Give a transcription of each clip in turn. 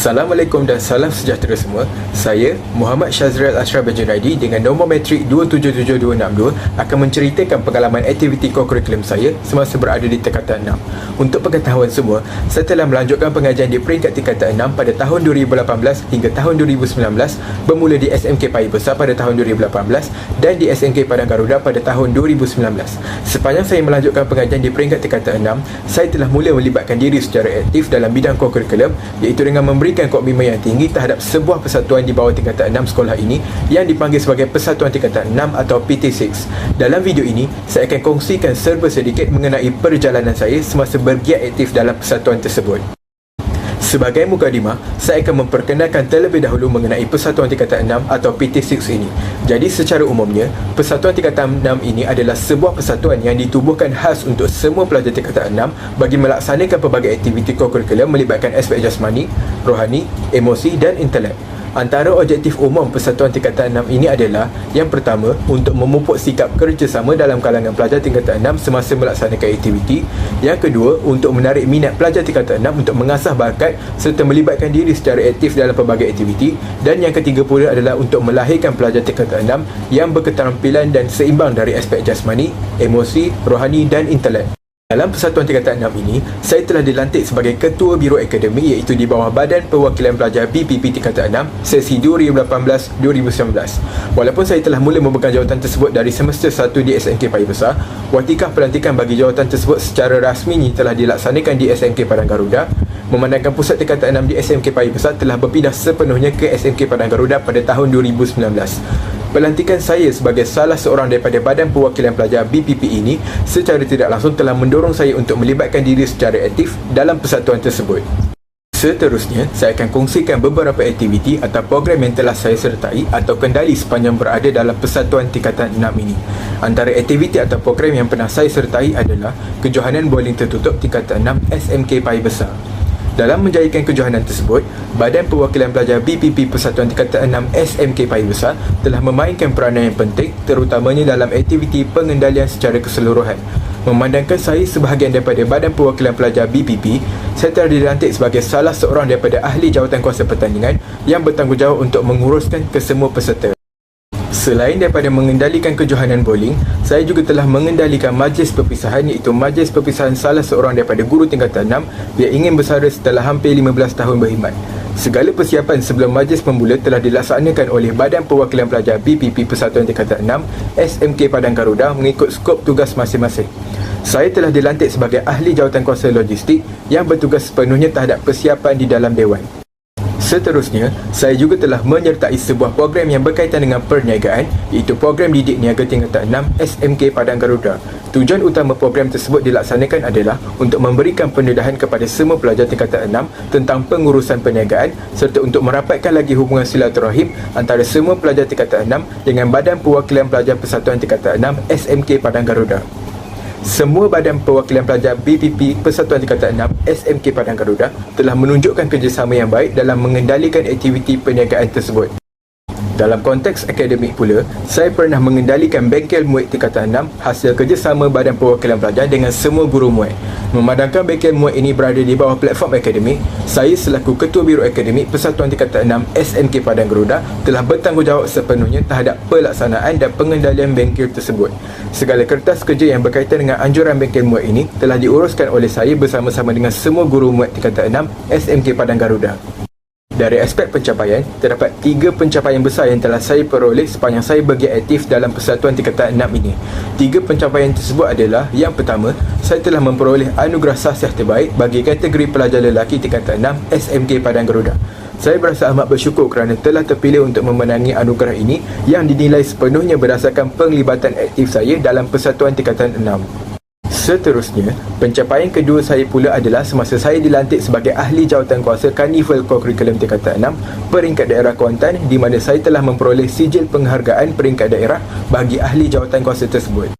Assalamualaikum dan salam sejahtera semua. Saya Muhammad Syazril Ashraf Junaidi dengan nombor metrik 277262 akan menceritakan pengalaman aktiviti co-curriculum saya semasa berada di tingkatan 6. Untuk pengetahuan semua, saya telah melanjutkan pengajian di peringkat tingkatan 6 pada tahun 2018 hingga tahun 2019, bermula di SMK Paya Besar pada tahun 2018 dan di SMK Padang Garuda pada tahun 2019. Sepanjang saya melanjutkan pengajian di peringkat tingkatan 6, saya telah mula melibatkan diri secara aktif dalam bidang co-curriculum, iaitu dengan memberikan komitmen yang tinggi terhadap sebuah persatuan di bawah tingkatan 6 sekolah ini yang dipanggil sebagai Persatuan Tingkatan 6 atau PT6. Dalam video ini, saya akan kongsikan serba sedikit mengenai perjalanan saya semasa bergiat aktif dalam persatuan tersebut. Sebagai mukadimah, saya akan memperkenalkan terlebih dahulu mengenai Persatuan Tingkatan 6 atau PT6 ini. Jadi secara umumnya, Persatuan Tingkatan 6 ini adalah sebuah persatuan yang ditubuhkan khas untuk semua pelajar tingkatan 6 bagi melaksanakan pelbagai aktiviti co-curriculum melibatkan aspek jasmani, rohani, emosi dan intelek. Antara objektif umum Persatuan Tingkatan 6 ini adalah: yang pertama, untuk memupuk sikap kerjasama dalam kalangan pelajar tingkatan 6 semasa melaksanakan aktiviti. Yang kedua, untuk menarik minat pelajar tingkatan 6 untuk mengasah bakat serta melibatkan diri secara aktif dalam pelbagai aktiviti. Dan yang ketiga pula adalah untuk melahirkan pelajar tingkatan 6 yang berketerampilan dan seimbang dari aspek jasmani, emosi, rohani dan intelek. Dalam Persatuan Tingkatan 6 ini, saya telah dilantik sebagai Ketua Biro Akademik, iaitu di bawah Badan Perwakilan Pelajar BPP Tingkatan 6 sesi 2018-2019. Walaupun saya telah mula memegang jawatan tersebut dari semester 1 di SMK Paya Besar, watikah pelantikan bagi jawatan tersebut secara rasmi telah dilaksanakan di SMK Padang Garuda. Memandangkan pusat tingkatan 6 di SMK Paya Besar telah berpindah sepenuhnya ke SMK Padang Garuda pada tahun 2019. Pelantikan saya sebagai salah seorang daripada Badan Perwakilan Pelajar BPP ini secara tidak langsung telah mendorong saya untuk melibatkan diri secara aktif dalam persatuan tersebut. Seterusnya, saya akan kongsikan beberapa aktiviti atau program yang telah saya sertai atau kendali sepanjang berada dalam Persatuan Tingkatan 6 ini. Antara aktiviti atau program yang pernah saya sertai adalah Kejohanan Bowling Tertutup Tingkatan 6 SMK Paya Besar. Dalam menjayakan kejohanan tersebut, Badan Perwakilan Pelajar BPP Persatuan Tingkatan 6 SMK Paya Besar telah memainkan peranan yang penting, terutamanya dalam aktiviti pengendalian secara keseluruhan. Memandangkan saya sebahagian daripada Badan Perwakilan Pelajar BPP, saya telah dilantik sebagai salah seorang daripada ahli jawatankuasa pertandingan yang bertanggungjawab untuk menguruskan kesemua peserta. Selain daripada mengendalikan kejohanan bowling, saya juga telah mengendalikan majlis perpisahan, iaitu majlis perpisahan salah seorang daripada guru tingkatan 6 yang ingin bersara setelah hampir 15 tahun berkhidmat. Segala persiapan sebelum majlis pemula telah dilaksanakan oleh Badan Perwakilan Pelajar BPP Persatuan Tingkatan 6 SMK Padang Garuda mengikut skop tugas masing-masing. Saya telah dilantik sebagai ahli jawatankuasa logistik yang bertugas sepenuhnya terhadap persiapan di dalam dewan. Seterusnya, saya juga telah menyertai sebuah program yang berkaitan dengan perniagaan, iaitu program didik niaga tingkatan 6 SMK Padang Garuda. Tujuan utama program tersebut dilaksanakan adalah untuk memberikan pendedahan kepada semua pelajar tingkatan 6 tentang pengurusan perniagaan serta untuk merapatkan lagi hubungan silaturahim antara semua pelajar tingkatan 6 dengan Badan Perwakilan Pelajar Persatuan Tingkatan 6 SMK Padang Garuda. Semua Badan Perwakilan Pelajar BPP Persatuan Tingkatan 6 SMK Padang Garuda telah menunjukkan kerjasama yang baik dalam mengendalikan aktiviti perniagaan tersebut. Dalam konteks akademik pula, saya pernah mengendalikan bengkel muid tingkatan 6 hasil kerjasama Badan Perwakilan Pelajar dengan semua guru muid. Memandangkan bengkel muid ini berada di bawah platform akademik, saya selaku Ketua Biro Akademik Persatuan Tingkatan 6 SMK Padang Garuda telah bertanggungjawab sepenuhnya terhadap pelaksanaan dan pengendalian bengkel tersebut. Segala kertas kerja yang berkaitan dengan anjuran bengkel muid ini telah diuruskan oleh saya bersama-sama dengan semua guru muid tingkatan 6 SMK Padang Garuda. Dari aspek pencapaian, terdapat 3 pencapaian besar yang telah saya peroleh sepanjang saya bergiat aktif dalam Persatuan Tingkatan 6 ini. 3 pencapaian tersebut adalah: yang pertama, saya telah memperoleh anugerah sahsiah terbaik bagi kategori pelajar lelaki tingkatan 6 SMK Padang Garuda. Saya berasa amat bersyukur kerana telah terpilih untuk memenangi anugerah ini yang dinilai sepenuhnya berdasarkan penglibatan aktif saya dalam Persatuan Tingkatan 6. Seterusnya, pencapaian kedua saya pula adalah semasa saya dilantik sebagai ahli jawatankuasa Karnival Co-Curriculum Tingkatan 6 peringkat daerah Kuantan, di mana saya telah memperoleh sijil penghargaan peringkat daerah bagi ahli jawatankuasa tersebut.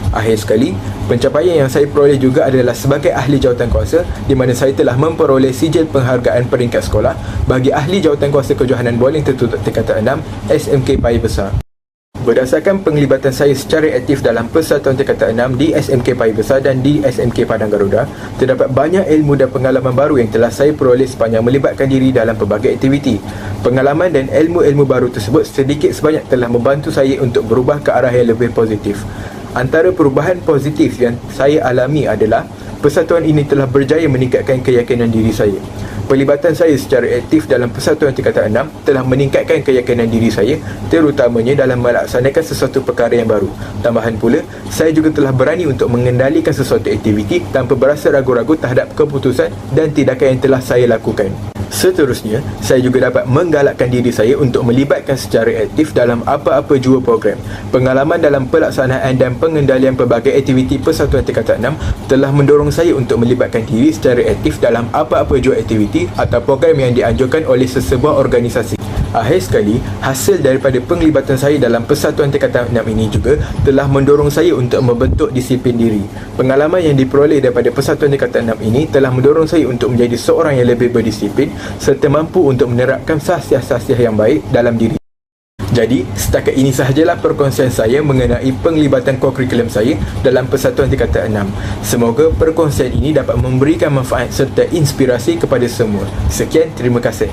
Akhir sekali, pencapaian yang saya peroleh juga adalah sebagai ahli jawatankuasa, di mana saya telah memperoleh sijil penghargaan peringkat sekolah bagi ahli jawatankuasa kejohanan bowling tertutup tingkatan 6 SMK Paya Besar. Berdasarkan penglibatan saya secara aktif dalam Persatuan Tingkatan 6 di SMK Paya Besar dan di SMK Padang Garuda, terdapat banyak ilmu dan pengalaman baru yang telah saya peroleh sepanjang melibatkan diri dalam pelbagai aktiviti. Pengalaman dan ilmu-ilmu baru tersebut sedikit sebanyak telah membantu saya untuk berubah ke arah yang lebih positif. Antara perubahan positif yang saya alami adalah persatuan ini telah berjaya meningkatkan keyakinan diri saya. Pelibatan saya secara aktif dalam Persatuan Tingkatan 6 telah meningkatkan keyakinan diri saya, terutamanya dalam melaksanakan sesuatu perkara yang baru. Tambahan pula, saya juga telah berani untuk mengendalikan sesuatu aktiviti tanpa berasa ragu-ragu terhadap keputusan dan tindakan yang telah saya lakukan. Seterusnya, saya juga dapat menggalakkan diri saya untuk melibatkan secara aktif dalam apa-apa jua program. Pengalaman dalam pelaksanaan dan pengendalian pelbagai aktiviti Persatuan Tingkatan 6 telah mendorong saya untuk melibatkan diri secara aktif dalam apa-apa jua aktiviti atau program yang dianjurkan oleh sesebuah organisasi. Akhir sekali, hasil daripada penglibatan saya dalam Persatuan Tingkatan 6 ini juga telah mendorong saya untuk membentuk disiplin diri. Pengalaman yang diperoleh daripada Persatuan Tingkatan 6 ini telah mendorong saya untuk menjadi seorang yang lebih berdisiplin serta mampu untuk menerapkan sasiah-sasiah yang baik dalam diri. Jadi, setakat ini sahajalah perkongsian saya mengenai penglibatan kokurikulum saya dalam Persatuan Tingkatan 6. Semoga perkongsian ini dapat memberikan manfaat serta inspirasi kepada semua. Sekian, terima kasih.